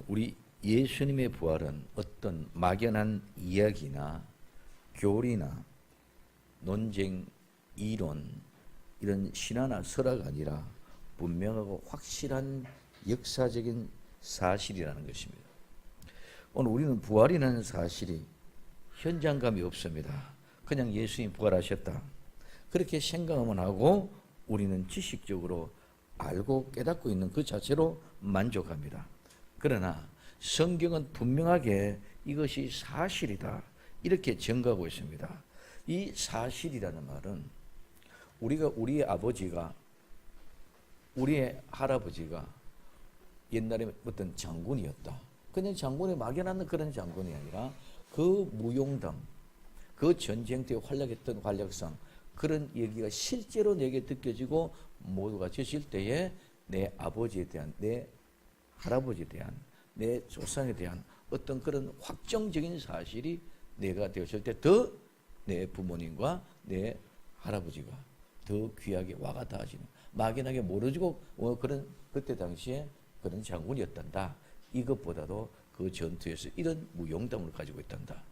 우리 예수님의 부활은 어떤 막연한 이야기나 교리나 논쟁, 이론, 이런 신화나 설화가 아니라 분명하고 확실한 역사적인 사실이라는 것입니다. 오늘 우리는 부활이라는 사실이 현장감이 없습니다. 그냥 예수님이 부활하셨다, 그렇게 생각만 하고 우리는 지식적으로 알고 깨닫고 있는 그 자체로 만족합니다. 그러나 성경은 분명하게 이것이 사실이다, 이렇게 증거하고 있습니다. 이 사실이라는 말은 우리의 아버지가, 우리의 할아버지가 옛날에 어떤 장군이었다, 그냥 장군의 막연한 그런 장군이 아니라 그 무용담, 그 전쟁 때 활약했던 활약상, 그런 얘기가 실제로 내게 느껴지고 모두가 졌을 때에 내 아버지에 대한, 내 할아버지에 대한, 내 조상에 대한 어떤 그런 확정적인 사실이 내가 되었을 때 더 내 부모님과 내 할아버지가 더 귀하게 와가 닿아지는, 막연하게 모르고 그런 그때 당시에 그런 장군이었단다, 이것보다도 그 전투에서 이런 무용담을 가지고 있단다,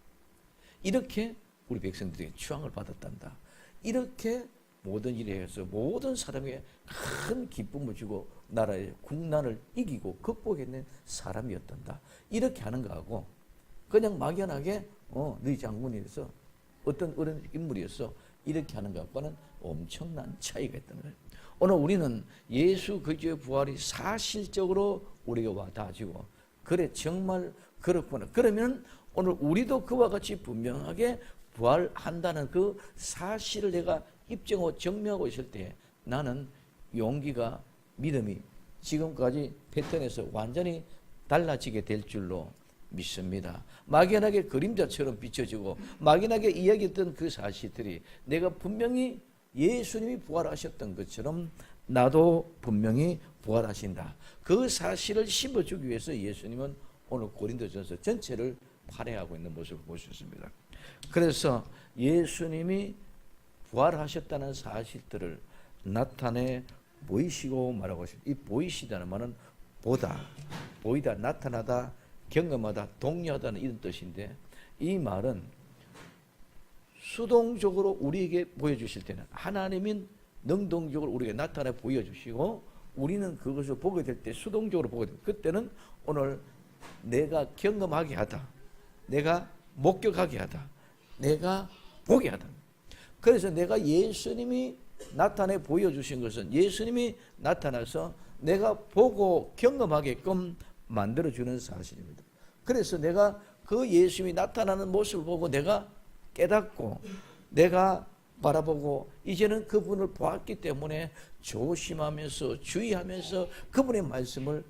이렇게 우리 백성들에게 추앙을 받았단다, 이렇게 모든 일에 해서 모든 사람에게 큰 기쁨을 주고 나라의 국난을 이기고 극복해낸 사람이었단다, 이렇게 하는 거하고 그냥 막연하게 너희 장군이어서 어떤 그런 인물이었어, 이렇게 하는 것과는 엄청난 차이가 있다는 거예요. 오늘 우리는 예수 그리스도의 부활이 사실적으로 우리에게 와 닿아지고, 그래 정말 그렇구나, 그러면 오늘 우리도 그와 같이 분명하게 부활한다는 그 사실을 내가 입증하고 증명하고 있을 때 나는 용기가, 믿음이 지금까지 패턴에서 완전히 달라지게 될 줄로 믿습니다. 막연하게 그림자처럼 비춰지고 막연하게 이야기했던 그 사실들이 내가 분명히 예수님이 부활하셨던 것처럼 나도 분명히 부활하신다, 그 사실을 심어주기 위해서 예수님은 오늘 고린도전서 전체를 발행하고 있는 모습을 볼 수 있습니다. 그래서 예수님이 부활하셨다는 사실들을 나타내 보이시고 말하고 있습니다. 이 보이시다는 말은 보다, 보이다, 나타나다, 경험하다, 동료하다는 이런 뜻인데, 이 말은 수동적으로 우리에게 보여주실 때는 하나님은 능동적으로 우리에게 나타내 보여주시고, 우리는 그것을 보게 될 때 수동적으로 보게 됩니다. 그때는 오늘 내가 경험하게 하다, 내가 목격하게 하다, 내가 보게 하다. 그래서 내가 예수님이 나타내 보여주신 것은 예수님이 나타나서 내가 보고 경험하게끔 만들어주는 사실입니다. 그래서 내가 그 예수님이 나타나는 모습을 보고 내가 깨닫고 내가 바라보고 이제는 그분을 보았기 때문에 조심하면서 주의하면서 그분의 말씀을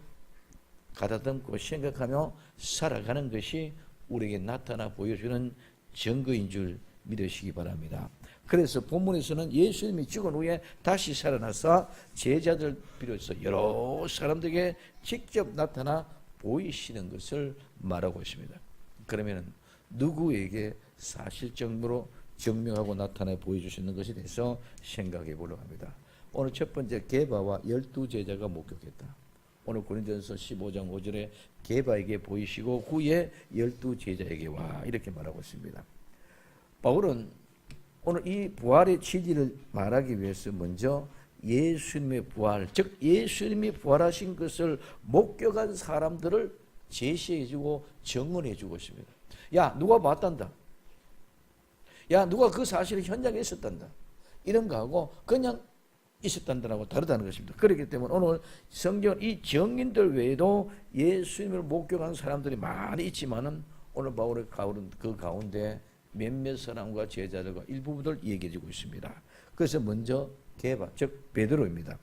가다듬고 생각하며 살아가는 것이 우리에게 나타나 보여주는 증거인 줄 믿으시기 바랍니다. 그래서 본문에서는 예수님이 죽은 후에 다시 살아나서 제자들 비롯해서 여러 사람들에게 직접 나타나 보이시는 것을 말하고 있습니다. 그러면 누구에게 사실적으로 증명하고 나타나 보여주시는 것에 대해서 생각해 보려고 합니다. 오늘 첫 번째, 게바와 12제자가 목격했다. 오늘 고린도전서 15장 5절에 게바에게 보이시고 후에 12제자에게 와, 이렇게 말하고 있습니다. 바울은 오늘 이 부활의 취지를 말하기 위해서 먼저 예수님의 부활, 즉 예수님이 부활하신 것을 목격한 사람들을 제시해주고 증언해주고 있습니다. 야, 누가 봤단다, 야, 누가 그 사실을 현장에 있었단다, 이런 거하고 그냥 있었단다라고 다르다는 것입니다. 그렇기 때문에 오늘 성경 이 증인들 외에도 예수님을 목격한 사람들이 많이 있지만은 오늘 바울의 그 가운데 몇몇 사람과 제자들과 일부분을 얘기해주고 있습니다. 그래서 먼저 게바, 즉 베드로입니다.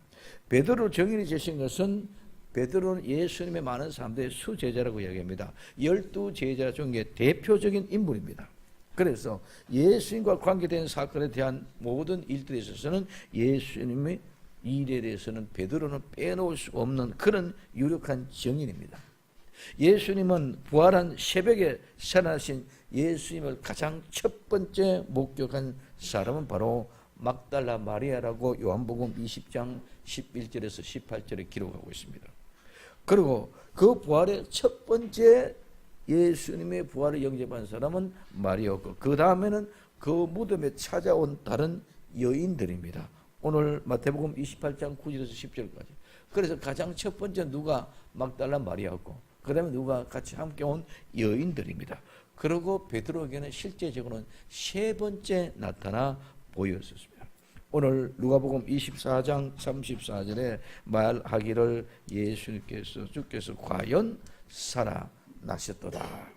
베드로 증인이 되신 것은, 베드로는 예수님의 많은 사람들의 수제자라고 이야기합니다. 12제자 중에 대표적인 인물입니다. 그래서 예수님과 관계된 사건에 대한 모든 일들에 있어서는 예수님의 일에 대해서는 베드로는 빼놓을 수 없는 그런 유력한 증인입니다. 예수님은 부활한 새벽에 살아나신 예수님을 가장 첫 번째 목격한 사람은 바로 막달라 마리아라고 요한복음 20장 11절에서 18절에 기록하고 있습니다. 그리고 그 부활의 첫 번째 예수님의 부활을 영접한 사람은 마리아였고 그 다음에는 그 무덤에 찾아온 다른 여인들입니다. 오늘 마태복음 28장 9절에서 10절까지. 그래서 가장 첫 번째 누가 막달라 마리아였고 그 다음에 누가 같이 함께 온 여인들입니다. 그리고 베드로에게는 실제적으로는 세 번째 나타나 보였었습니다. 오늘 누가복음 24장 34절에 말하기를 주께서 과연 살아나셨도다.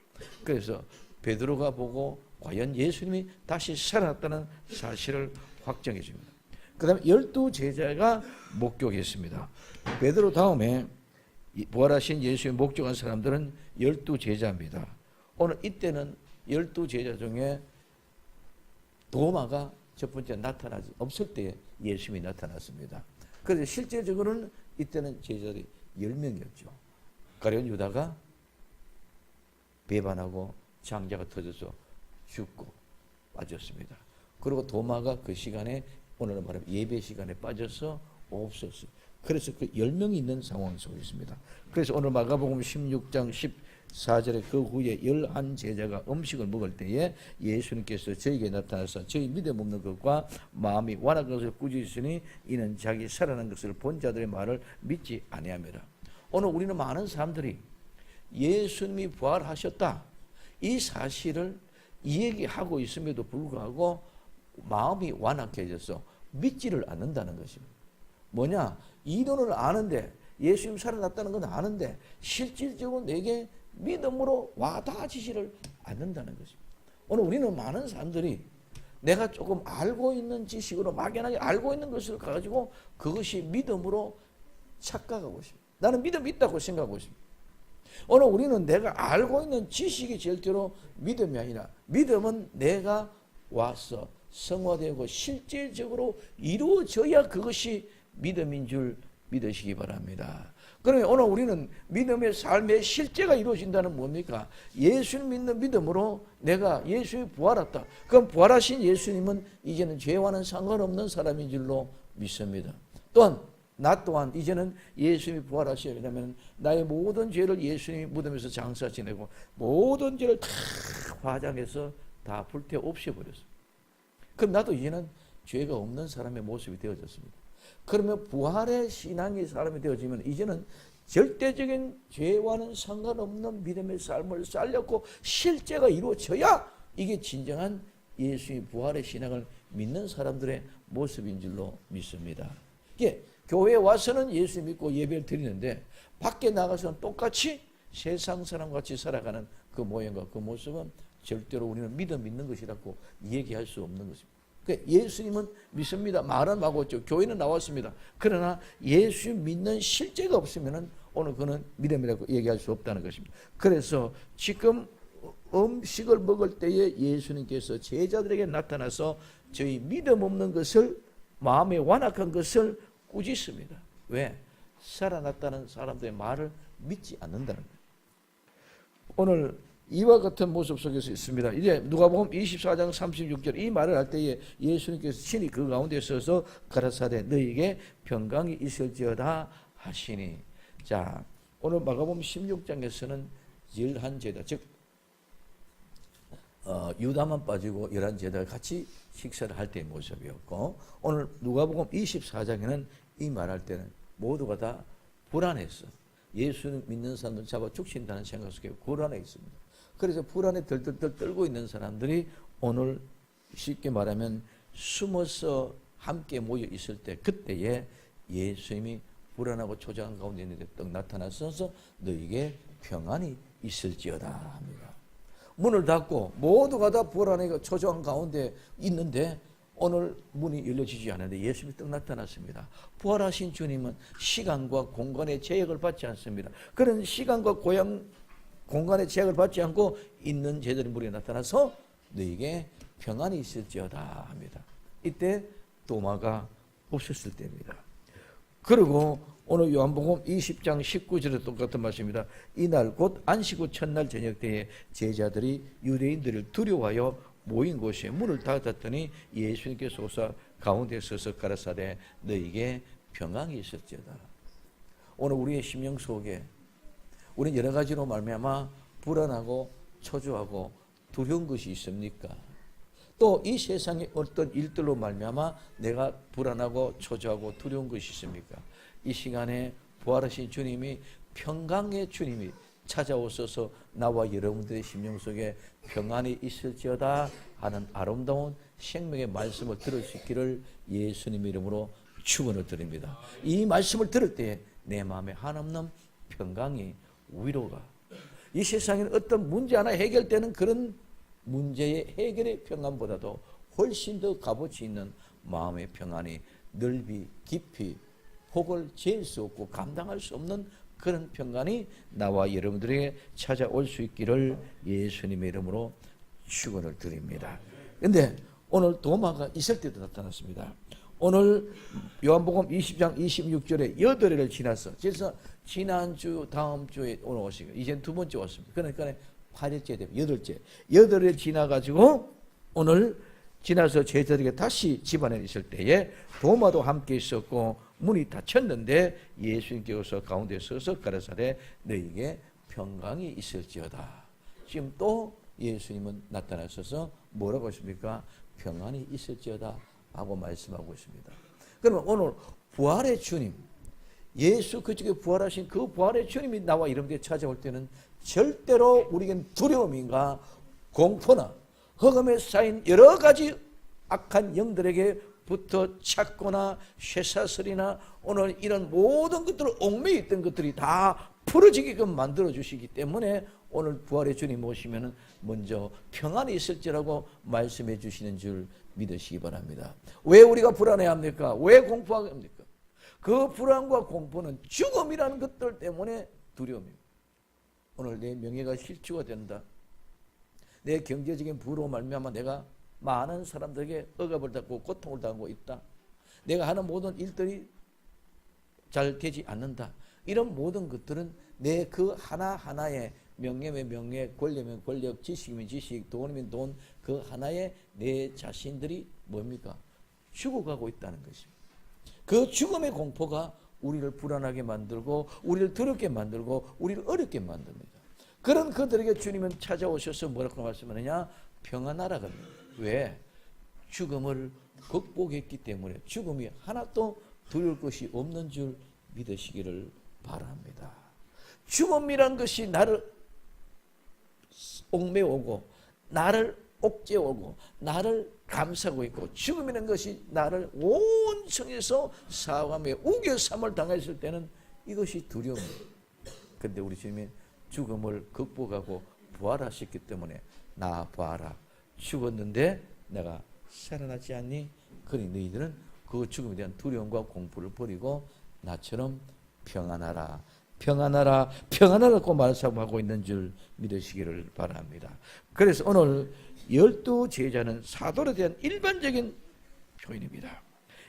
그래서 베드로가 보고 과연 예수님이 다시 살아났다는 사실을 확정해 줍니다. 그 다음에 12제자가 목격했습니다. 베드로 다음에 부활하신 예수의 목격한 사람들은 12제자입니다. 오늘 이때는 12제자 중에 도마가 첫 번째 나타나지 없을 때 예수님이 나타났습니다. 그래서 실제적으로는 이때는 제자들이 10명이었죠. 가룟 유다가 배반하고 장자가 터져서 죽고 빠졌습니다. 그리고 도마가 그 시간에 오늘 말하면 예배 시간에 빠져서 없었어요. 그래서 그 10명이 있는 상황 속에 있습니다. 그래서 오늘 마가복음 16장 14절에 그 후에 11제자가 음식을 먹을 때에 예수님께서 저에게 나타나서 저희 믿음 없는 것과 마음이 완악한 것을 꾸짖으시니 이는 자기 살아난 것을 본 자들의 말을 믿지 아니하매라. 오늘 우리는 많은 사람들이 예수님이 부활하셨다 이 사실을 얘기하고 있음에도 불구하고 마음이 완악해져서 믿지를 않는다는 것입니다. 뭐냐? 이론을 아는데 예수님 살아났다는 건 아는데 실질적으로 내게 믿음으로 와닿아지지를 않는다는 것입니다. 오늘 우리는 많은 사람들이 내가 조금 알고 있는 지식으로 막연하게 알고 있는 것을 가지고 그것이 믿음으로 착각하고 있습니다. 나는 믿음이 있다고 생각하고 있습니다. 오늘 우리는 내가 알고 있는 지식이 절대로 믿음이 아니라 믿음은 내가 와서 성화되고 실제적으로 이루어져야 그것이 믿음인 줄 믿으시기 바랍니다. 그러면 오늘 우리는 믿음의 삶의 실제가 이루어진다는 뭡니까? 예수를 믿는 믿음으로 내가 예수님이 부활했다. 그럼 부활하신 예수님은 이제는 죄와는 상관없는 사람인 줄로 믿습니다. 또한 나 또한 이제는 예수님이 부활하셔야 왜냐하면 나의 모든 죄를 예수님이 무덤에서 장사 지내고 모든 죄를 다 화장해서 다 불태워 없애버렸어요. 그럼 나도 이제는 죄가 없는 사람의 모습이 되어졌습니다. 그러면 부활의 신앙이 사람이 되어지면 이제는 절대적인 죄와는 상관없는 믿음의 삶을 살렸고 실제가 이루어져야 이게 진정한 예수의 부활의 신앙을 믿는 사람들의 모습인 줄로 믿습니다. 이게 교회에 와서는 예수 믿고 예배를 드리는데 밖에 나가서는 똑같이 세상 사람같이 살아가는 그 모양과 그 모습은 절대로 우리는 믿음 있는 것이라고 얘기할 수 없는 것입니다. 예수님은 믿습니다. 말은 하고 있죠. 교회는 나왔습니다. 그러나 예수 믿는 실제가 없으면 오늘 그는 믿음이라고 얘기할 수 없다는 것입니다. 그래서 지금 음식을 먹을 때에 예수님께서 제자들에게 나타나서 저희 믿음 없는 것을 마음에 완악한 것을 꾸짖습니다. 왜? 살아났다는 사람들의 말을 믿지 않는다는 거예요. 오늘 이와 같은 모습 속에서 있습니다. 이제 누가복음 24장 36절 이 말을 할 때에 예수님께서 친히 그 가운데 서서 가라사대 너희에게 평강이 있을지어다 하시니. 자, 오늘 마가복음 16장에서는 11제자 즉 유다만 빠지고 11제자가 같이 식사를 할 때의 모습이었고 오늘 누가복음 24장에는 이 말할 때는 모두가 다 불안했어. 예수 믿는 사람들 잡아 죽신다는 생각 속에 불안해 있습니다. 그래서 불안에 덜덜덜 떨고 있는 사람들이 오늘 쉽게 말하면 숨어서 함께 모여 있을 때 그때에 예수님이 불안하고 초조한 가운데 있는데 떡 나타나셔서 너에게 평안이 있을지어다 합니다. 문을 닫고 모두가 다 불안하고 초조한 가운데 있는데 오늘 문이 열려지지 않았는데 예수님이 떡 나타났습니다. 부활하신 주님은 시간과 공간의 제약을 받지 않습니다. 그런 시간과 공간의 제약을 받지 않고 있는 제자들의 무리에 나타나서 너에게 평안이 있을지어다 합니다. 이때 도마가 없었을 때입니다. 그리고 오늘 요한복음 20장 19절에 똑같은 말씀입니다. 이날 곧 안식 후 첫날 저녁 때에 제자들이 유대인들을 두려워하여 모인 곳에 문을 닫았더니 예수님께서 오사 가운데 서서 가라사대 너에게 평안이 있을지어다. 오늘 우리의 심령 속에 우리는 여러 가지로 말미암아 불안하고 초조하고 두려운 것이 있습니까? 또 이 세상의 어떤 일들로 말미암아 내가 불안하고 초조하고 두려운 것이 있습니까? 이 시간에 부활하신 주님이 평강의 주님이 찾아오셔서 나와 여러분들의 심령 속에 평안이 있을지어다 하는 아름다운 생명의 말씀을 들을 수 있기를 예수님 이름으로 축원을 드립니다. 이 말씀을 들을 때 내 마음에 한없는 평강이 위로가 이 세상에는 어떤 문제 하나 해결되는 그런 문제의 해결의 평안보다도 훨씬 더 값어치 있는 마음의 평안이 넓이 깊이 폭을 재일 수 없고 감당할 수 없는 그런 평안이 나와 여러분들에게 찾아올 수 있기를 예수님의 이름으로 축원을 드립니다. 그런데 오늘 도마가 있을 때도 나타났습니다. 오늘 요한복음 20장 26절에 8회를 지났어. 그래서 지난주 다음 주에 오늘 오시고 이제 두 번째 왔습니다. 그러니까 8일째 되면 8회 지나가지고 오늘 지나서 제자들에게 다시 집안에 있을 때에 도마도 함께 있었고 문이 닫혔는데 예수님께서 가운데 서서 가라사대 너희에게 평강이 있을지어다. 지금 또 예수님은 나타나셔서 뭐라고 하십니까? 평안이 있을지어다 하고 말씀하고 있습니다. 그러면 오늘 부활의 주님 예수 그쪽에 부활하신 그 부활의 주님이 나와 이름에 찾아올 때는 절대로 우리에겐 두려움인가 공포나 흑암에 쌓인 여러 가지 악한 영들에게 부터 찾거나 쇠사슬이나 오늘 이런 모든 것들을 얽매여 있던 것들이 다 풀어지게끔 만들어 주시기 때문에 오늘 부활의 주님 오시면은 먼저 평안이 있을지라고 말씀해 주시는 줄 믿으시기 바랍니다. 왜 우리가 불안해야 합니까? 왜 공포하게 합니까? 그 불안과 공포는 죽음이라는 것들 때문에 두려움입니다. 오늘 내 명예가 실추가 된다. 내 경제적인 부로 말미암아 내가 많은 사람들에게 억압을 받고 고통을 당하고 있다. 내가 하는 모든 일들이 잘 되지 않는다. 이런 모든 것들은 내 그 하나하나의 명예면 명예, 권력이면 권력, 지식이면 지식, 돈이면 돈, 그 하나에 내 자신들이 뭡니까? 죽어가고 있다는 것입니다. 그 죽음의 공포가 우리를 불안하게 만들고 우리를 두렵게 만들고 우리를 어렵게 만듭니다. 그런 그들에게 주님은 찾아오셔서 뭐라고 말씀하느냐? 평안하라 합니다. 왜? 죽음을 극복했기 때문에 죽음이 하나도 두려울 것이 없는 줄 믿으시기를 바랍니다. 죽음이란 것이 나를 옥매오고 나를 옥죄오고 나를 감싸고 있고 죽음이라는 것이 나를 온 성에서 사함에 우겨삼을 당했을 때는 이것이 두려움이에요. 그런데 우리 주님이 죽음을 극복하고 부활하셨기 때문에 나 봐라 죽었는데 내가 살아나지 않니? 그러니 너희들은 그 죽음에 대한 두려움과 공포를 버리고 나처럼 평안하라 평안하라 평안하라고 말씀하고 있는 줄 믿으시기를 바랍니다. 그래서 오늘 12제자는 사도에 대한 일반적인 표현입니다.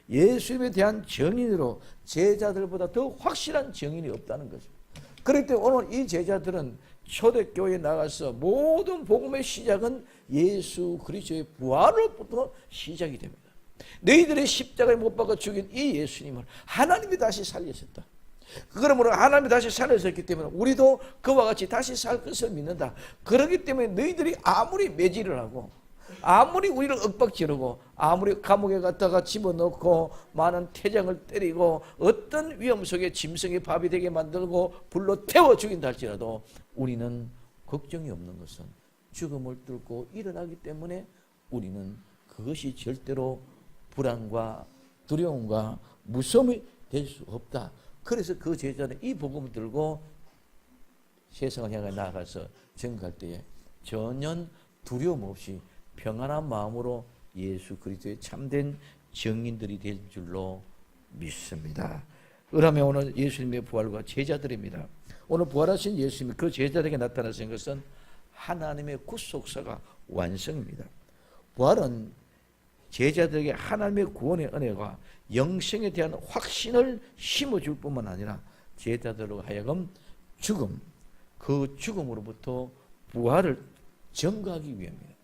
예수님에 대한 정인으로 제자들보다 더 확실한 정인이 없다는 것입니다. 그렇기 때문에 오늘 이 제자들은 초대교회에 나가서 모든 복음의 시작은 예수 그리스도의 부활로부터 시작이 됩니다. 너희들의 십자가에 못 박아 죽인 이 예수님을 하나님이 다시 살리셨다. 그러므로 하나님이 다시 살리셨기 때문에 우리도 그와 같이 다시 살 것을 믿는다. 그렇기 때문에 너희들이 아무리 매질을 하고 아무리 우리를 윽박지르고 아무리 감옥에 갔다가 집어넣고 많은 태장을 때리고 어떤 위험 속에 짐승의 밥이 되게 만들고 불로 태워 죽인다 할지라도 우리는 걱정이 없는 것은 죽음을 뚫고 일어나기 때문에 우리는 그것이 절대로 불안과 두려움과 무서움이 될 수 없다. 그래서 그 제자는 이 복음을 들고 세상을 향해 나아가서 전갈 때에 전혀 두려움 없이 평안한 마음으로 예수 그리스도의 참된 증인들이 될 줄로 믿습니다. 그러면 오늘 예수님의 부활과 제자들입니다. 오늘 부활하신 예수님이 그 제자들에게 나타나신 것은 하나님의 구속사가 완성입니다. 부활은 제자들에게 하나님의 구원의 은혜가 영생에 대한 확신을 심어줄 뿐만 아니라 제자들로 하여금 죽음, 그 죽음으로부터 부활을 증거하기 위함입니다.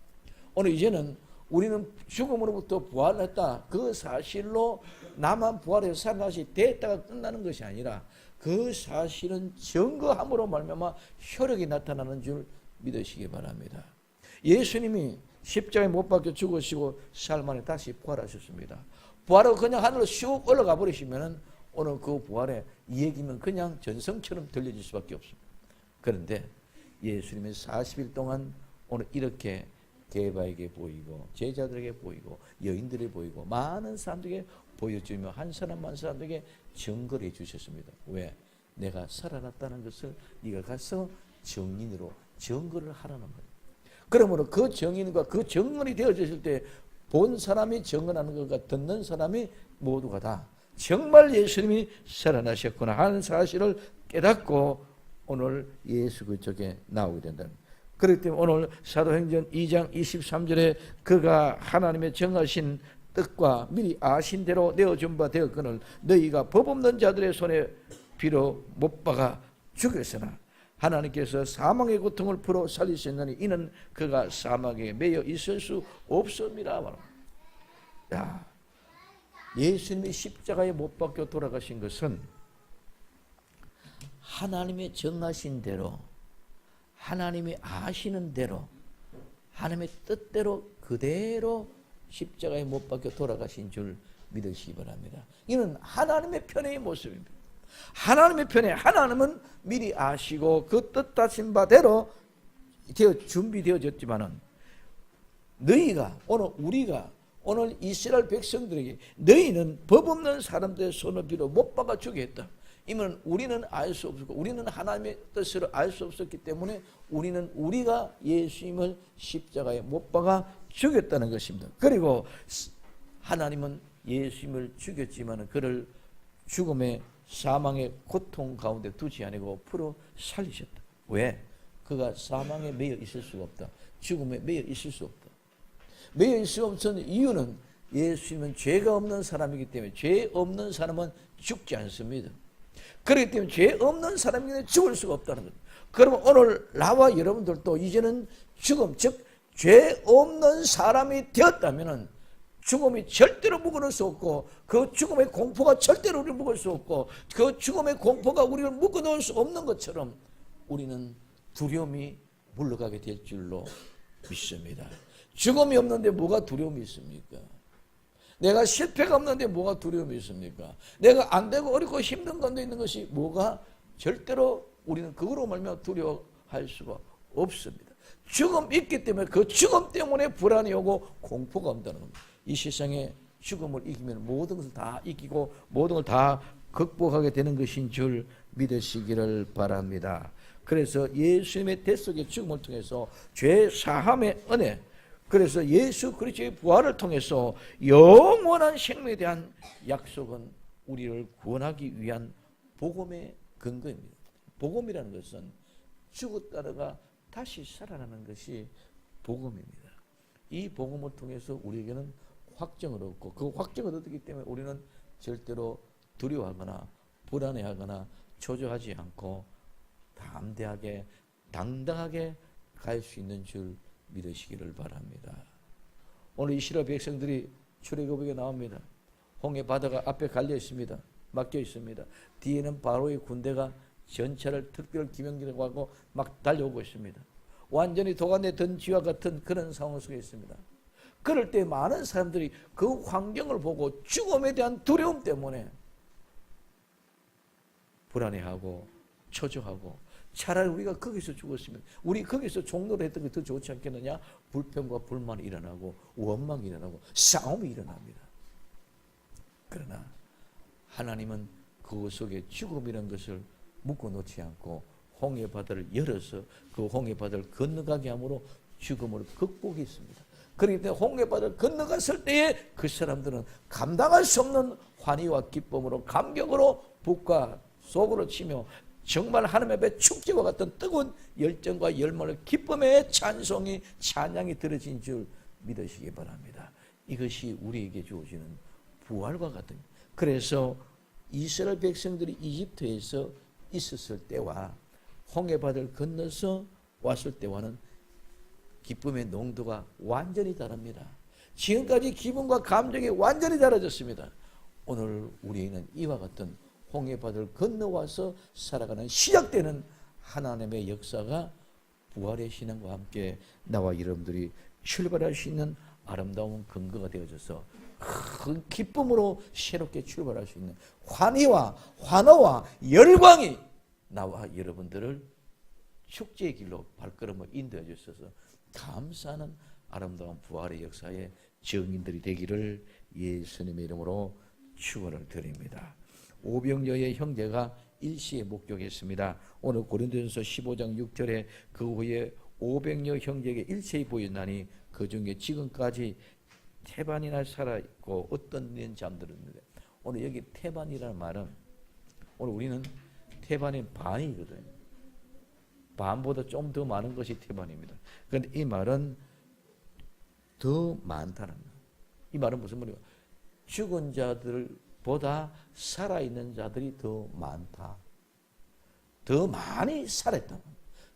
오늘 이제는 우리는 죽음으로부터 부활했다. 그 사실로 나만 부활해서 살아나시 됐다가 끝나는 것이 아니라 그 사실은 증거함으로 말미암아 효력이 나타나는 줄 믿으시기 바랍니다. 예수님이 십자가에 못 박혀 죽으시고 사흘 만에 다시 부활하셨습니다. 부활하고 그냥 하늘로 슉 올라가 버리시면 오늘 그 부활의 이 얘기는 그냥 전성처럼 들려질 수밖에 없습니다. 그런데 예수님은 40일 동안 오늘 이렇게 게바에게 보이고 제자들에게 보이고 여인들에게 보이고 많은 사람들에게 보여주며 한 사람 한 사람들에게 증거를 해주셨습니다. 왜? 내가 살아났다는 것을 네가 가서 증인으로 증거를 하라는 거예요. 그러므로 그 증인과 그 증언이 되어졌을 때 본 사람이 증언하는 것과 듣는 사람이 모두가 다 정말 예수님이 살아나셨구나 하는 사실을 깨닫고 오늘 예수 그쪽에 나오게 된다. 그렇기 때문에 오늘 사도행전 2장 23절에 그가 하나님의 정하신 뜻과 미리 아신 대로 내어준 바 되었거늘 너희가 법 없는 자들의 손에 비로 못 박아 죽였으나 하나님께서 사망의 고통을 풀어 살리셨느니 이는 그가 사망에 매여 있을 수 없습니다. 야, 예수님이 십자가에 못 박혀 돌아가신 것은 하나님의 정하신 대로 하나님이 아시는 대로 하나님의 뜻대로 그대로 십자가에 못 박혀 돌아가신 줄 믿으시기 바랍니다. 이는 하나님의 편의 모습입니다. 하나님의 편에 하나님은 미리 아시고 그 뜻하신 바대로 준비되어졌지만은 너희가 오늘 우리가 오늘 이스라엘 백성들에게 너희는 법 없는 사람들의 손을 빌어 못 박아 주겠다. 이면 우리는 알 수 없었고 우리는 하나님의 뜻을 알 수 없었기 때문에 우리는 우리가 예수님을 십자가에 못 박아 죽였다는 것입니다. 그리고 하나님은 예수님을 죽였지만 그를 죽음의 사망의 고통 가운데 두지 아니고 풀어 살리셨다. 왜? 그가 사망에 매여 있을 수가 없다. 죽음에 매여 있을 수 없다. 매여 있을 수 없는 이유는 예수님은 죄가 없는 사람이기 때문에 죄 없는 사람은 죽지 않습니다. 그렇기 때문에 죄 없는 사람이기 때문에 죽을 수가 없다는 것. 그러면 오늘 나와 여러분들도 이제는 죽음, 즉 죄 없는 사람이 되었다면 죽음이 절대로 묶어놓을 수 없고 그 죽음의 공포가 절대로 우리를 묶을 수 없고 그 죽음의 공포가 우리를 묶어놓을 수 없는 것처럼 우리는 두려움이 물러가게 될 줄로 믿습니다. 죽음이 없는데 뭐가 두려움이 있습니까? 내가 실패가 없는데 뭐가 두려움이 있습니까? 내가 안 되고 어렵고 힘든 건데 있는 것이 뭐가 절대로 우리는 그거로 말미암아 두려워할 수가 없습니다. 죽음 있기 때문에 그 죽음 때문에 불안이 오고 공포가 온다는 겁니다. 이 세상에 죽음을 이기면 모든 것을 다 이기고 모든 걸 다 극복하게 되는 것인 줄 믿으시기를 바랍니다. 그래서 예수님의 대속의 죽음을 통해서 죄 사함의 은혜, 그래서 예수 그리스도의 부활을 통해서 영원한 생명에 대한 약속은 우리를 구원하기 위한 복음의 근거입니다. 복음이라는 것은 죽었다가 다시 살아나는 것이 복음입니다. 이 복음을 통해서 우리에게는 확정을 얻고 그 확정을 얻기 때문에 우리는 절대로 두려워하거나 불안해하거나 초조하지 않고 담대하게 당당하게 갈 수 있는 줄 믿으시기를 바랍니다. 오늘 이스라엘 백성들이 출애굽에 나옵니다. 홍해 바다가 앞에 갈려 있습니다. 막혀 있습니다. 뒤에는 바로의 군대가 전차를 특별 기병기라고 하고 막 달려오고 있습니다. 완전히 도간에 든 쥐와 같은 그런 상황 속에 있습니다. 그럴 때 많은 사람들이 그 환경을 보고 죽음에 대한 두려움 때문에 불안해하고 초조하고 차라리 우리가 거기서 죽었으면 우리 거기서 종로를 했던 게 더 좋지 않겠느냐? 불평과 불만이 일어나고 원망이 일어나고 싸움이 일어납니다. 그러나 하나님은 그 속에 죽음이라는 것을 묶어놓지 않고 홍해 바다를 열어서 그 홍해 바다를 건너가게 함으로 죽음을 극복했습니다. 그렇기 때문에 홍해 바다를 건너갔을 때에 그 사람들은 감당할 수 없는 환희와 기쁨으로 감격으로 북과 속으로 치며 정말 하나님 앞에 축제와 같은 뜨거운 열정과 열망을 기쁨의 찬송이 찬양이 들어진 줄 믿으시기 바랍니다. 이것이 우리에게 주어지는 부활과 같은. 그래서 이스라엘 백성들이 이집트에서 있었을 때와 홍해 바다를 건너서 왔을 때와는 기쁨의 농도가 완전히 다릅니다. 지금까지 기분과 감정이 완전히 달라졌습니다. 오늘 우리에게는 이와 같은 홍해바다를 건너와서 살아가는 시작되는 하나님의 역사가 부활의 신앙과 함께 나와 여러분들이 출발할 수 있는 아름다운 근거가 되어져서 큰 기쁨으로 새롭게 출발할 수 있는 환희와 환호와 열광이 나와 여러분들을 축제의 길로 발걸음을 인도해 주셔서 감사하는 아름다운 부활의 역사의 증인들이 되기를 예수님의 이름으로 축원을 드립니다. 오병여의 형제가 일시에 목격했습니다. 오늘 고린도전서 15장 6절에 그 후에 오병여 형제에게 일체히 보였나니 그 중에 지금까지 태반이나 살아있고 어떤 년 잠들었는데, 오늘 여기 태반이라는 말은 오늘 우리는 태반의 반이거든요. 반보다 좀 더 많은 것이 태반입니다. 그런데 이 말은 더 많다는 거예요. 이 말은 무슨 말이에요? 죽은 자들보다 살아있는 자들이 더 많다. 더 많이 살았다.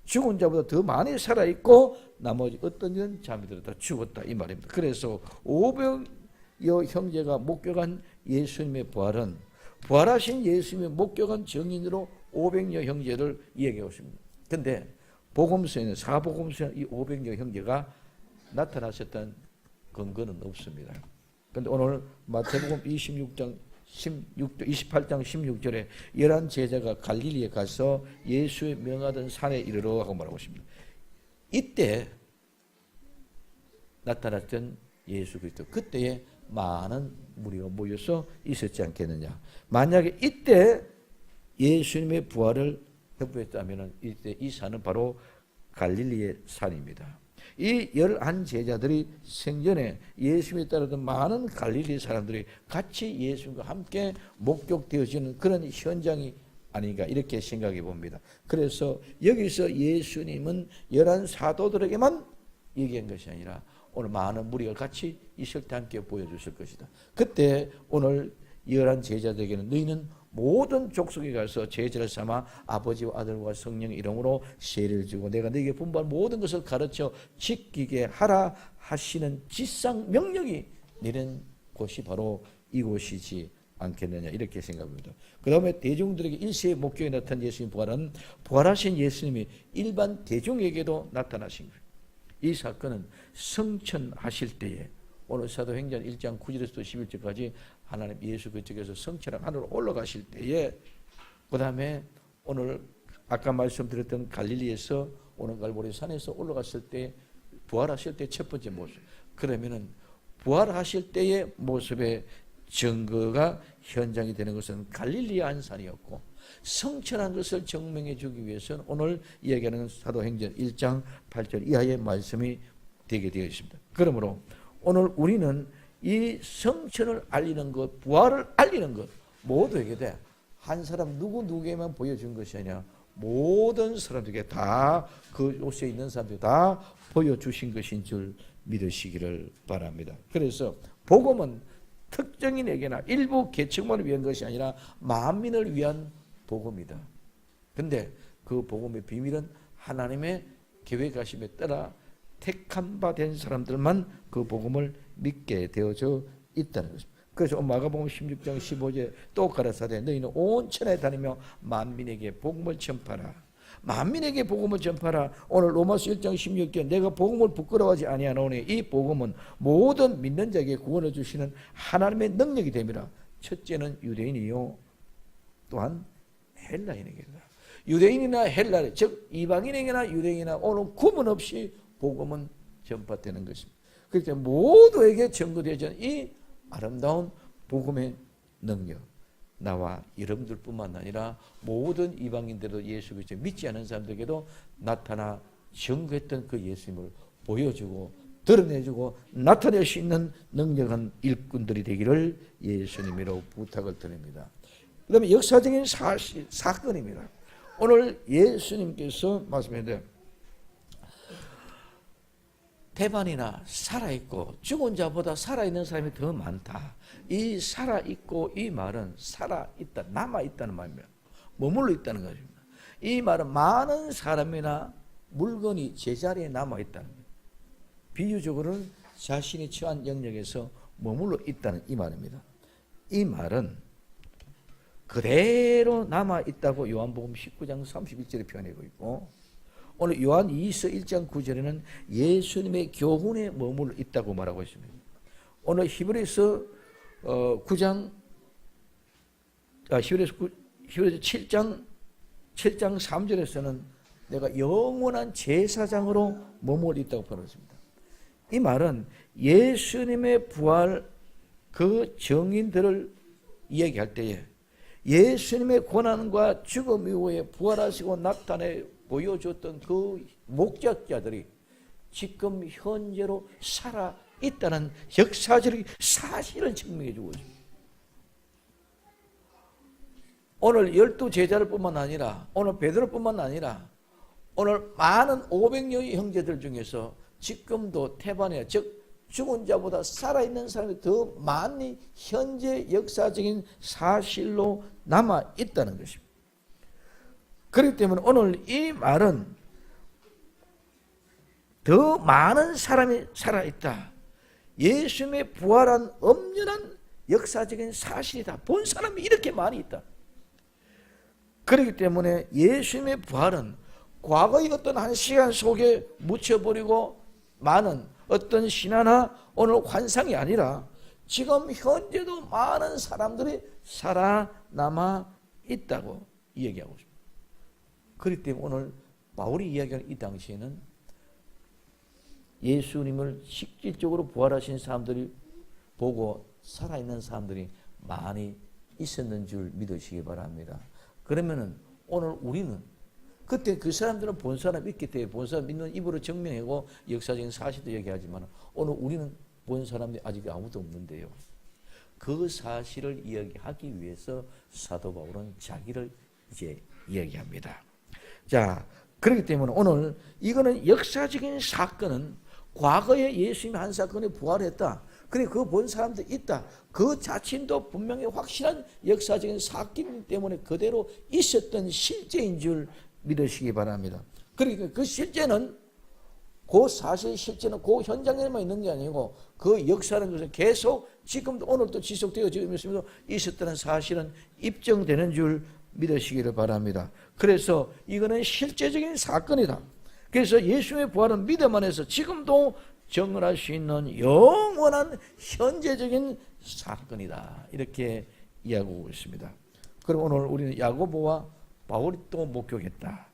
죽은 자보다 더 많이 살아있고 나머지 어떤 년 잠이 들었다 죽었다 이 말입니다. 그래서 오병여 형제가 목격한 예수님의 부활은 부활하신 예수님의 목격한 증인으로 오병여 형제를 이야기하고 있습니다. 그런데 복음서에는 사복음서에는 이 오병여 형제가 나타나셨던 근거는 없습니다. 그런데 오늘 마태복음 28장 16절에 11 제자가 갈릴리에 가서 예수의 명하던 산에 이르러 하고 말하고 있습니다. 이때 나타났던 예수 그리스도, 그때에 많은 무리가 모여서 있었지 않겠느냐. 만약에 이때 예수님의 부활을 협부했다면 이때 이 산은 바로 갈릴리의 산입니다. 이 11 제자들이 생전에 예수님에 따르던 많은 갈릴리 사람들이 같이 예수님과 함께 목격되어지는 그런 현장이 아닌가 이렇게 생각해 봅니다. 그래서 여기서 예수님은 11 사도들에게만 얘기한 것이 아니라 오늘 많은 무리가 같이 있을 때 함께 보여주실 것이다. 그때 오늘 11 제자들에게는 너희는 모든 족속에 가서 제자를 삼아 아버지와 아들과 성령의 이름으로 세례를 주고 내가 너에게 분부한 모든 것을 가르쳐 지키게 하라 하시는 지상 명령이 내린 곳이 바로 이곳이지 않겠느냐 이렇게 생각합니다. 그 다음에 대중들에게 일시에 목격에 나타난 예수님 부활은 부활하신 예수님이 일반 대중에게도 나타나신 거예요. 이 사건은 성천하실 때에 오늘 사도행전 1장 9절에서 11절까지 하나님 예수 그쪽에서 성천한 하늘로 올라가실 때에, 그 다음에 오늘 아까 말씀드렸던 갈릴리에서 오는 갈보리 산에서 올라갔을 때 부활하실 때 첫 번째 모습, 그러면은 부활하실 때의 모습의 증거가 현장이 되는 것은 갈릴리 안산이었고, 성천한 것을 증명해 주기 위해서는 오늘 이야기하는 사도행전 1장 8절 이하의 말씀이 되게 되어 있습니다. 그러므로 오늘 우리는 이 성천을 알리는 것, 부활을 알리는 것 모두에게 돼. 한 사람 누구에게만 보여준 것이 아니라 모든 사람들에게 다, 그 옷에 있는 사람들에게 다 보여주신 것인 줄 믿으시기를 바랍니다. 그래서 복음은 특정인에게나 일부 계층만을 위한 것이 아니라 만민을 위한 복음이다. 근데 그 복음의 비밀은 하나님의 계획하심에 따라 택한 바 된 사람들만 그 복음을 믿게 되어져 있다는 것입니다. 그래서 마가복음 16장 15절에 또 가라사대 너희는 온 천하에 다니며 만민에게 복음을 전파하라. 만민에게 복음을 전파하라. 오늘 로마서 1장 16절 내가 복음을 부끄러워하지 아니하노니 이 복음은 모든 믿는 자에게 구원을 주시는 하나님의 능력이 됨이라. 첫째는 유대인이요 또한 헬라인에게다. 유대인이나 헬라, 즉 이방인에게나 유대인이나 오늘 구분 없이 복음은 전파되는 것입니다. 그래서 모두에게 전거되어지는 이 아름다운 복음의 능력, 나와 여러분들뿐만 아니라 모든 이방인들도 예수 그리스도 믿지 않은 사람들에게도 나타나 전거했던 그 예수님을 보여주고 드러내주고 나타낼 수 있는 능력한 일꾼들이 되기를 예수님으로 부탁을 드립니다. 그 다음에 역사적인 사건입니다. 오늘 예수님께서 말씀하셨는데 태반이나 살아있고 죽은 자보다 살아있는 사람이 더 많다. 이 살아있고 이 말은 살아있다, 남아있다는 말입니다. 머물러 있다는 것입니다. 이 말은 많은 사람이나 물건이 제자리에 남아있다는 거예요. 비유적으로는 자신이 처한 영역에서 머물러 있다는 이 말입니다. 이 말은 그대로 남아있다고 요한복음 19장 31절에 표현하고 있고, 오늘 요한 2서 1장 9절에는 예수님의 교훈에 머물러 있다고 말하고 있습니다. 오늘 히브리서 7장 3절에서는 내가 영원한 제사장으로 머물러 있다고 표현했습니다. 이 말은 예수님의 부활 그 정인들을 이야기할 때에 예수님의 고난과 죽음 이후에 부활하시고 나타내 보여줬던 그 목적자들이 지금 현재로 살아있다는 역사적인 사실을 증명해 주고 있습니다. 오늘 12제자를 뿐만 아니라 오늘 베드로 뿐만 아니라 오늘 많은 500여의 형제들 중에서 지금도 태반에 즉 죽은 자보다 살아있는 사람이 더 많이 현재 역사적인 사실로 남아있다는 것입니다. 그렇기 때문에 오늘 이 말은 더 많은 사람이 살아있다. 예수님의 부활한 엄연한 역사적인 사실이다. 본 사람이 이렇게 많이 있다. 그렇기 때문에 예수님의 부활은 과거의 어떤 한 시간 속에 묻혀버리고 많은 어떤 신화나 오늘 환상이 아니라 지금 현재도 많은 사람들이 살아남아 있다고 이야기하고 있습니다. 그렇기 때문에 오늘 바울이 이야기하는 이 당시에는 예수님을 실질적으로 부활하신 사람들이 보고 살아있는 사람들이 많이 있었는 줄 믿으시기 바랍니다. 그러면은 오늘 우리는 그때 그 사람들은 본 사람 있기 때문에 본 사람 믿는 입으로 증명하고 역사적인 사실도 얘기하지만 오늘 우리는 본 사람이 아직 아무도 없는데요. 그 사실을 이야기하기 위해서 사도 바울은 자기를 이제 이야기합니다. 자, 그렇기 때문에 오늘 이거는 역사적인 사건은 과거에 예수님이 한 사건에 부활했다. 그래 그 본 사람도 있다. 그 자신도 분명히 확실한 역사적인 사건이기 때문에 그대로 있었던 실제인 줄 믿으시기 바랍니다. 그러니까 그 실제는 그 사실 실제는 그 현장에만 있는 게 아니고 그 역사라는 것은 계속 지금도 오늘도 지속되어지면서 있었다는 사실은 입증되는 줄 믿으시기를 바랍니다. 그래서 이거는 실제적인 사건이다. 그래서 예수님의 부활은 믿음 안에서 지금도 정언할 수 있는 영원한 현재적인 사건이다. 이렇게 이야기하고 있습니다. 그럼 오늘 우리는 야고보와 바울이 또 목격했다.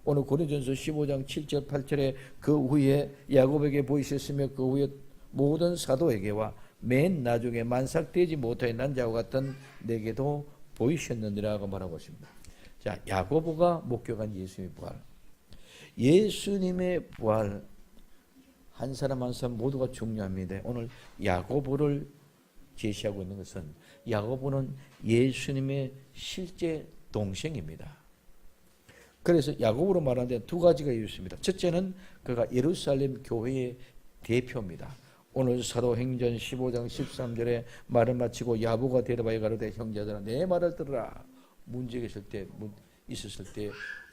오늘 고린도전서 15장 7절 8절에 그 후에 야고보에게 보이셨으며 그 후에 모든 사도에게와 맨 나중에 만삭되지 못하여 난 자와 같은 내게도 보이셨느니라고 말하고 있습니다. 자, 야고보가 목격한 예수님의 부활. 예수님의 부활 한 사람 한 사람 모두가 중요합니다. 오늘 야고보를 제시하고 있는 것은 야고보는 예수님의 실제 동생입니다. 그래서 야고보로 말하는데 두 가지가 있습니다. 첫째는 그가 예루살렘 교회의 대표입니다. 오늘 사도행전 15장 13절에 말을 마치고 야고보가 데려와야 가로되 형제들아 내 말을 들으라. 문제가 있었을 때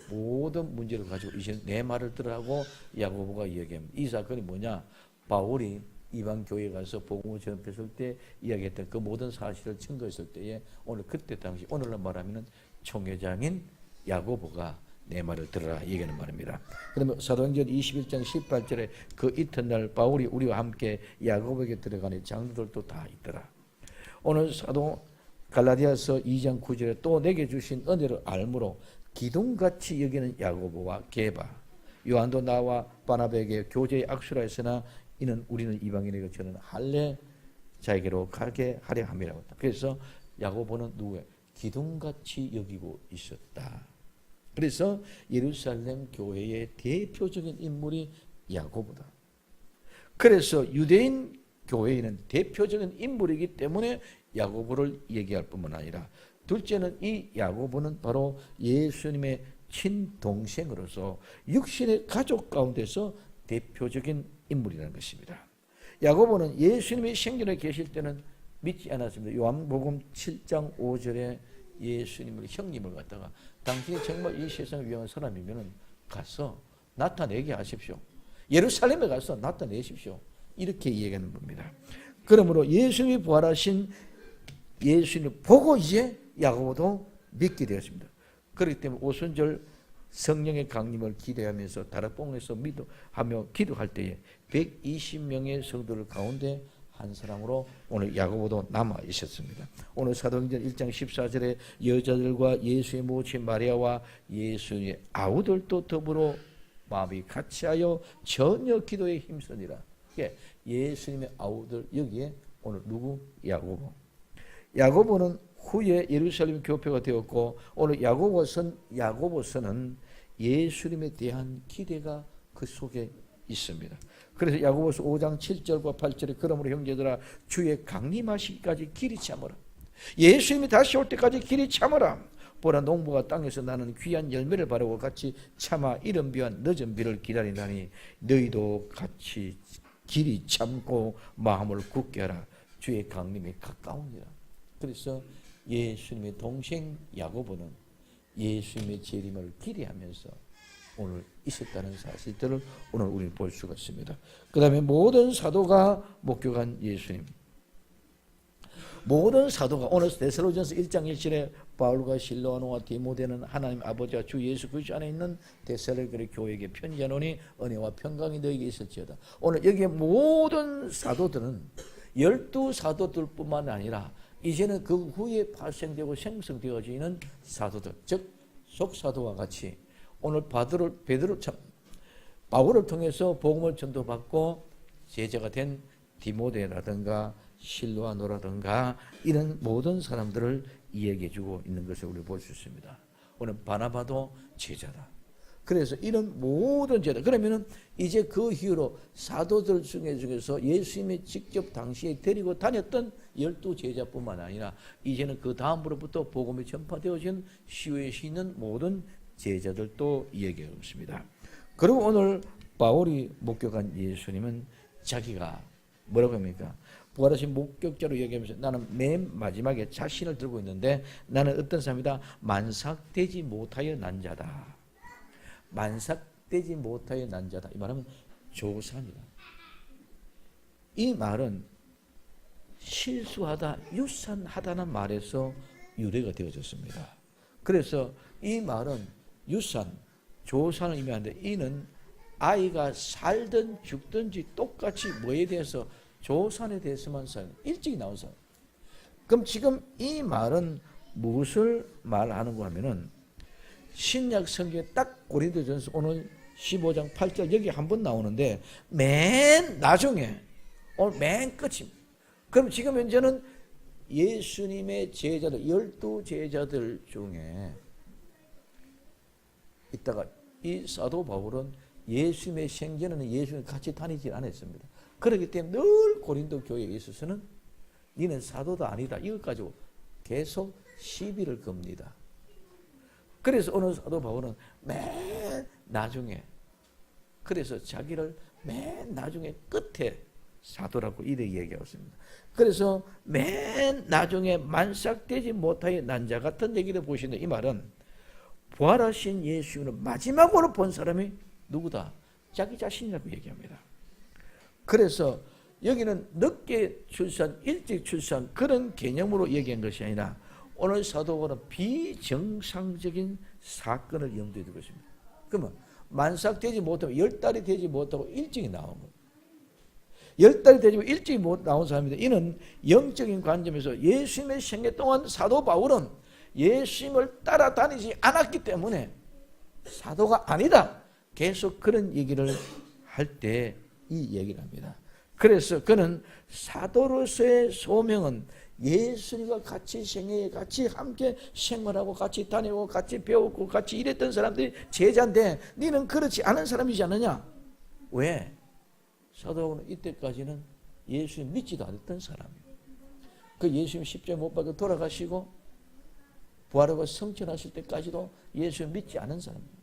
모든 문제를 가지고 이제 내 말을 들으라고 야고보가 이야기합니다. 이 사건이 뭐냐? 바울이 이방 교회에 가서 복음을 전했을 때 이야기했던 그 모든 사실을 증거했을 때에 오늘 그때 당시 오늘날 말하면은 총회장인 야고보가 내 말을 들으라 얘기하는 말입니다. 그러면 사도행전 21장 18절에 그 이튿날 바울이 우리와 함께 야고보에게 들어가니 장로들도 다 있더라. 오늘 사도 갈라디아서 2장 9절에 또 내게 주신 은혜를 알므로 기둥같이 여기는 야고보와 게바 요한도 나와 바나바에게 교제의 악수라 했으나 이는 우리는 이방인에게 저는 할례 자에게로 가게 하려 함이라고 했다. 그래서 야고보는 누구예요? 기둥같이 여기고 있었다. 그래서 예루살렘 교회의 대표적인 인물이 야고보다. 그래서 유대인 교회에는 대표적인 인물이기 때문에 야고보를 얘기할 뿐만 아니라 둘째는 이 야고보는 바로 예수님의 친동생으로서 육신의 가족 가운데서 대표적인 인물이라는 것입니다. 야고보는 예수님이 생전에 계실 때는 믿지 않았습니다. 요한복음 7장 5절에 예수님을 형님을 갖다가 당신이 정말 이 세상을 위한 사람이면 가서 나타내게 하십시오. 예루살렘에 가서 나타내십시오. 이렇게 얘기하는 겁니다. 그러므로 예수님이 부활하신 예수님을 보고 이제 야고보도 믿게 되었습니다. 그렇기 때문에 오순절 성령의 강림을 기대하면서 다락봉에서 하며 기도할 때에 120명의 성도들 가운데 한 사람으로 오늘 야고보도 남아 있었습니다. 오늘 사도행전 1장 14절에 여자들과 예수의 모친 마리아와 예수의 아우들도 더불어 마음이 같이하여 전혀 기도에 힘쓰니라. 예수님의 아우들, 여기에 오늘 누구? 야고보. 야고보는 후에 예루살렘 교표가 되었고, 오늘 야고보서는 예수님에 대한 기대가 그 속에 있습니다. 그래서 야고보서 5장 7절과 8절에 그러므로 형제들아 주의 강림하시기까지 길이 참으라. 예수님이 다시 올 때까지 길이 참으라. 보라 농부가 땅에서 나는 귀한 열매를 바라고 같이 참아 이른 비와 늦은 비를 기다리나니 너희도 같이 길이 참고 마음을 굳게 하라. 주의 강림이 가까우니라. 그래서 예수님의 동생 야고보는 예수님의 재림을 기대하면서 오늘 있었다는 사실들을 오늘 우리는 볼 수가 있습니다. 그 다음에 모든 사도가 목격한 예수님. 모든 사도가 오늘 데살로니가서 1장 1절에 바울과 실로아노와 디모데는 하나님 아버지와 주 예수 그리스도 안에 있는 데살로니가 교회에게 편지하노니 은혜와 평강이 너에게 있을지어다. 오늘 여기에 모든 사도들은 12사도들뿐만 아니라 이제는 그 후에 발생되고 생성되어지는 사도들, 즉 속사도와 같이 오늘 바울을 통해서 복음을 전도받고 제자가 된 디모데라든가 실로아노라든가 이런 모든 사람들을 이야기해주고 있는 것을 우리 볼 수 있습니다. 오늘 바나바도 제자다. 그래서 이런 모든 제자, 그러면은 이제 그 이후로 사도들 중에서 예수님이 직접 당시에 데리고 다녔던 12제자뿐만 아니라 이제는 그 다음으로부터 복음이 전파되어진 시외에 있는 모든 제자들도 이야기하고 있습니다. 그리고 오늘 바울이 목격한 예수님은 자기가 뭐라고 합니까? 부활하신 목격자로 얘기하면서 나는 맨 마지막에 자신을 들고 있는데 나는 어떤 사람이다? 만삭되지 못하여 난 자다. 만삭되지 못하여 난 자다. 이 말하면 조산이다. 이 말은 실수하다, 유산하다는 말에서 유래가 되어졌습니다. 그래서 이 말은 유산, 조산을 의미하는데 이는 아이가 살든 죽든지 똑같이 뭐에 대해서 조산에 대해서만 사용, 일찍이 나온 사람. 그럼 지금 이 말은 무엇을 말하는가 하면은 신약 성경에 딱 고린도전서 오늘 15장 8절 여기 한번 나오는데 맨 나중에 오늘 맨 끝입니다. 그럼 지금 현재는 예수님의 제자들 12제자들 중에 있다가 이 사도 바울은 예수님의 생전에는 예수님 같이 다니지 않았습니다. 그렇기 때문에 늘 고린도 교회에 있어서는 니는 사도도 아니다. 이것 가지고 계속 시비를 겁니다. 그래서 오늘 사도 바울은 맨 나중에, 그래서 자기를 맨 나중에 끝에 사도라고 이렇게 얘기하고 있습니다. 그래서 맨 나중에 만삭되지 못하여 난 자 같은 얘기를 보시는데 이 말은 부활하신 예수는 마지막으로 본 사람이 누구다? 자기 자신이라고 얘기합니다. 그래서 여기는 늦게 출산, 일찍 출산 그런 개념으로 얘기한 것이 아니라 오늘 사도는 비정상적인 사건을 염두에 두고 있습니다. 그러면 만삭되지 못하고 10달이 되지 못하고 일찍이 나온 겁니다. 10달이 되지 못하고 일찍이 못 나온 사람입니다. 이는 영적인 관점에서 예수님의 생애 동안 사도 바울은 예수님을 따라다니지 않았기 때문에 사도가 아니다. 계속 그런 얘기를 할 때 이 얘기를 합니다. 그래서 그는 사도로서의 소명은 예수님과 같이 생애에 같이 함께 생활하고 같이 다니고 같이 배우고 같이 일했던 사람들이 제자인데 너는 그렇지 않은 사람이지 않느냐? 왜? 사도는 이때까지는 예수님 믿지도 않았던 사람이에요. 그 예수님 십자가에 못 박혀 돌아가시고 부활하고 성천하실 때까지도 예수님 믿지 않은 사람이에요.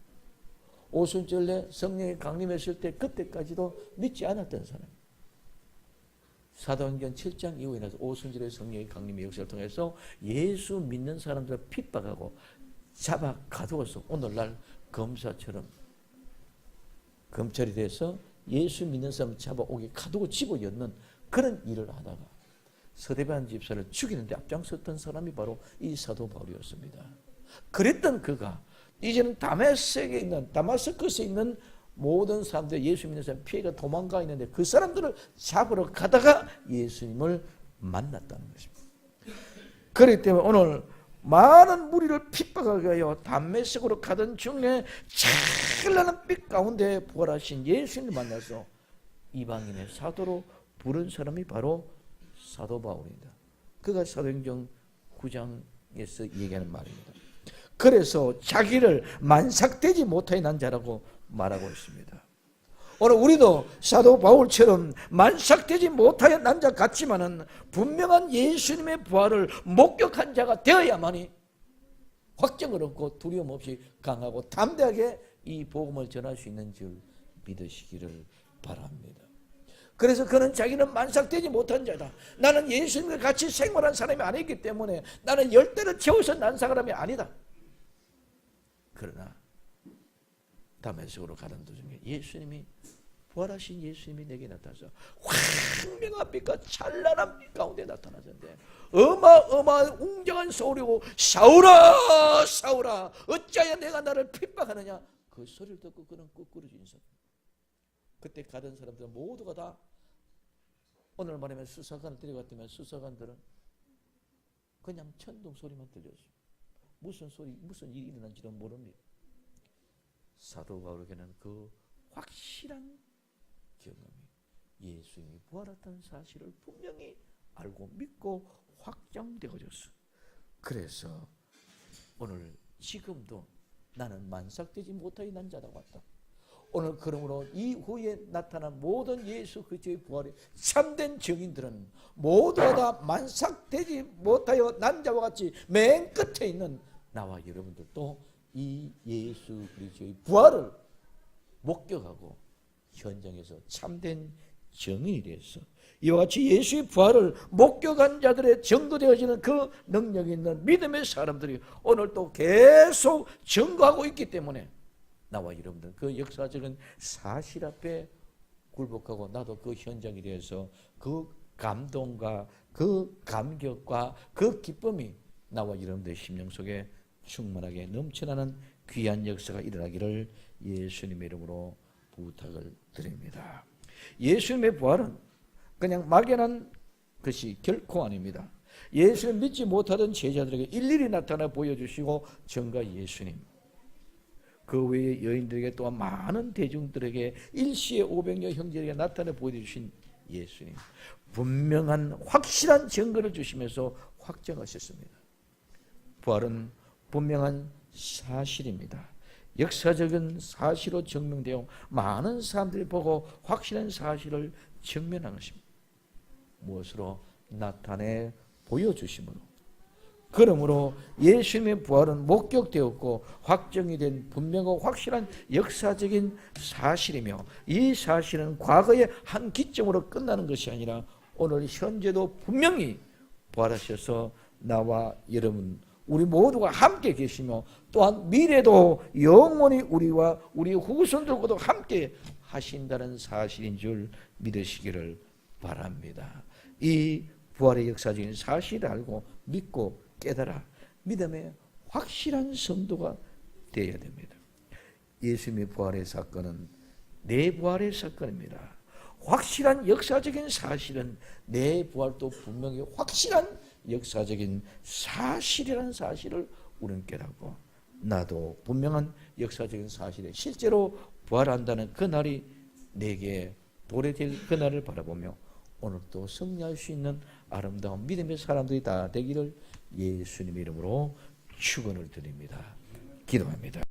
오순절에 성령이 강림했을 때 그때까지도 믿지 않았던 사람이에요. 사도행전 7장 이후에 나서 오순절에 성령의 강림의 역사를 통해서 예수 믿는 사람들을 핍박하고 잡아 가두어서 오늘날 검사처럼 검찰이 돼서 예수 믿는 사람 잡아오게 가두고 집어넣는 그런 일을 하다가 서대반 집사를 죽이는데 앞장섰던 사람이 바로 이 사도 바울이었습니다. 그랬던 그가 이제는 다마스커스에 있는 모든 사람들, 예수 믿는 사람 피해가 도망가 있는데 그 사람들을 잡으러 가다가 예수님을 만났다는 것입니다. 그렇기 때문에 오늘 많은 무리를 핍박하기 위하여 담메색으로 가던 중에 찬란한 빛 가운데 부활하신 예수님을 만나서 이방인의 사도로 부른 사람이 바로 사도 바울입니다. 그가 사도행전 9장에서 얘기하는 말입니다. 그래서 자기를 만삭되지 못하게 난 자라고 말하고 있습니다. 오늘 우리도 사도 바울처럼 만삭되지 못하게 난 자 같지만은 분명한 예수님의 부활을 목격한 자가 되어야만이 확정을 얻고 두려움 없이 강하고 담대하게 이 복음을 전할 수 있는 줄 믿으시기를 바랍니다. 그래서 그는 자기는 만삭되지 못한 자다. 나는 예수님과 같이 생활한 사람이 아니기 때문에 나는 열대를 채워서 난 사람이 아니다. 그러나 다메섹으로 가는 도중에 부활하신 예수님이 내게 나타나서 황명한 빛과 찬란한 빛 가운데 나타나셨는데 어마어마한 웅장한 소리고 사울아 사울아 어찌하여 내가 나를 핍박하느냐, 그 소리를 듣고 그는 끄꾸러진 소. 그때 가던 사람들은 모두가 다 오늘 말하면 수사관을 데려갔다면 수사관들은 그냥 천둥 소리만 들렸어요. 무슨 일이 일어난지는 모릅니다. 사도 바울에게는 그 확실한 경험이 예수님이 부활했다는 사실을 분명히 알고 믿고 확정되어졌어. 그래서 오늘 지금도 나는 만삭되지 못하게 난 자라고 왔다. 오늘 그러므로 이후에 나타난 모든 예수 그리스도의 부활의 참된 증인들은 모두가 다 만삭되지 못하여 난 자와 같이 맨 끝에 있는 나와 여러분들도 이 예수 그리스도의 부활을 목격하고 현장에서 참된 증인이 되어서 이와 같이 예수의 부활을 목격한 자들의 증거되어지는 그 능력이 있는 믿음의 사람들이 오늘 또 계속 증거하고 있기 때문에 나와 여러분들 그 역사적인 사실 앞에 굴복하고 나도 그 현장에 대해서 그 감동과 그 감격과 그 기쁨이 나와 여러분들의 심령 속에 충만하게 넘쳐나는 귀한 역사가 일어나기를 예수님의 이름으로 부탁을 드립니다. 예수님의 부활은 그냥 막연한 것이 결코 아닙니다. 예수를 믿지 못하던 제자들에게 일일이 나타나 보여주시고 전가 예수님, 그 외에 여인들에게 또한 많은 대중들에게 일시에 500여 형제에게 나타나 보여주신 예수님, 분명한 확실한 증거를 주시면서 확정하셨습니다. 부활은 분명한 사실입니다. 역사적인 사실로 증명되어 많은 사람들이 보고 확실한 사실을 증명한 것입니다. 무엇으로? 나타내 보여주심으로. 그러므로 예수님의 부활은 목격되었고 확정이 된 분명하고 확실한 역사적인 사실이며 이 사실은 과거의 한 기점으로 끝나는 것이 아니라 오늘 현재도 분명히 부활하셔서 나와 여러분 우리 모두가 함께 계시며 또한 미래도 영원히 우리와 우리 후손들과도 함께 하신다는 사실인 줄 믿으시기를 바랍니다. 이 부활의 역사적인 사실을 알고 믿고 깨달아 믿음의 확실한 성도가 되어야 됩니다. 예수님의 부활의 사건은 내 부활의 사건입니다. 확실한 역사적인 사실은 내 부활도 분명히 확실한 역사적인 사실이라는 사실을 우리는 깨닫고 나도 분명한 역사적인 사실에 실제로 부활한다는 그 날이 내게 도래될 그 날을 바라보며 오늘도 승리할 수 있는 아름다운 믿음의 사람들이 다 되기를 예수님의 이름으로 축원을 드립니다. 기도합니다.